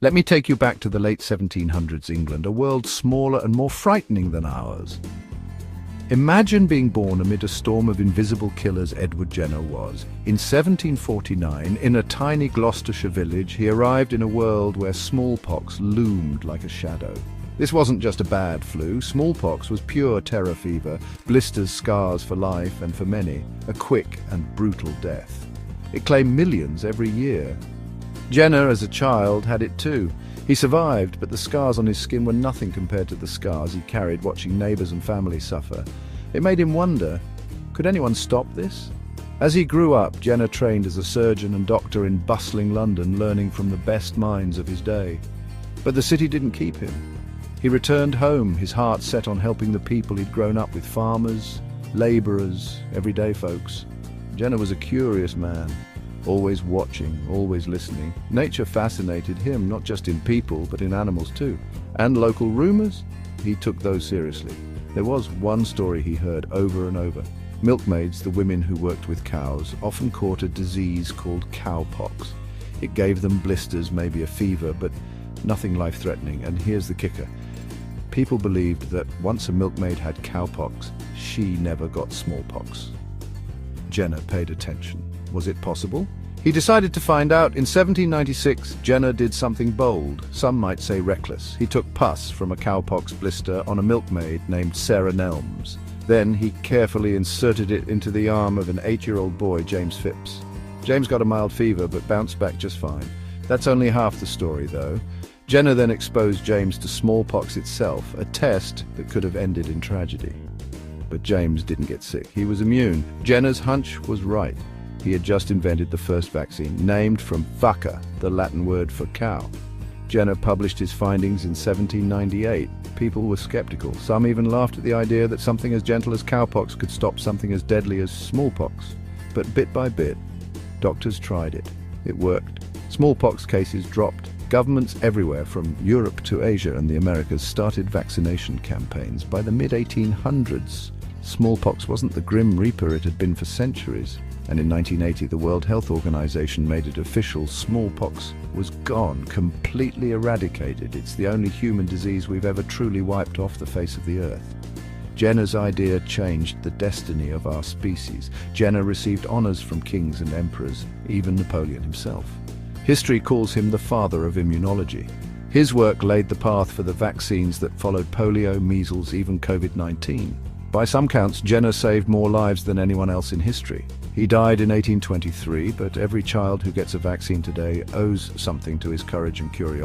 Let me take you back to the late 1700s England, a world smaller and more frightening than ours. Imagine being born amid a storm of invisible killers Edward Jenner was. In 1749, in a tiny Gloucestershire village, he arrived in a world where smallpox loomed like a shadow. This wasn't just a bad flu. Smallpox was pure terror fever, blisters, scars for life, and for many, a quick and brutal death. It claimed millions every year. Jenner, as a child, had it too. He survived, but the scars on his skin were nothing compared to the scars he carried watching neighbours and family suffer. It made him wonder, could anyone stop this? As he grew up, Jenner trained as a surgeon and doctor in bustling London, learning from the best minds of his day. But the city didn't keep him. He returned home, his heart set on helping the people he'd grown up with: farmers, labourers, everyday folks. Jenner was a curious man, always watching, always listening. Nature fascinated him, not just in people, but in animals too. And local rumours? He took those seriously. There was one story he heard over and over. Milkmaids, the women who worked with cows, often caught a disease called cowpox. It gave them blisters, maybe a fever, but nothing life-threatening. And here's the kicker. People believed that once a milkmaid had cowpox, she never got smallpox. Jenner paid attention. Was it possible? He decided to find out. In 1796, Jenner did something bold, some might say reckless. He took pus from a cowpox blister on a milkmaid named Sarah Nelms. Then he carefully inserted it into the arm of an 8-year-old boy, James Phipps. James got a mild fever but bounced back just fine. That's only half the story, though. Jenner then exposed James to smallpox itself, a test that could have ended in tragedy. But James didn't get sick. He was immune. Jenner's hunch was right. He had just invented the first vaccine, named from vacca, the Latin word for cow. Jenner published his findings in 1798. People were skeptical. Some even laughed at the idea that something as gentle as cowpox could stop something as deadly as smallpox. But bit by bit, doctors tried it. It worked. Smallpox cases dropped. Governments everywhere, from Europe to Asia and the Americas, started vaccination campaigns. By the mid-1800s, smallpox wasn't the grim reaper it had been for centuries. And in 1980, the World Health Organization made it official: smallpox was gone, completely eradicated. It's the only human disease we've ever truly wiped off the face of the earth. Jenner's idea changed the destiny of our species. Jenner received honors from kings and emperors, even Napoleon himself. History calls him the father of immunology. His work laid the path for the vaccines that followed polio, measles, even COVID-19. By some counts, Jenner saved more lives than anyone else in history. He died in 1823, but every child who gets a vaccine today owes something to his courage and curiosity.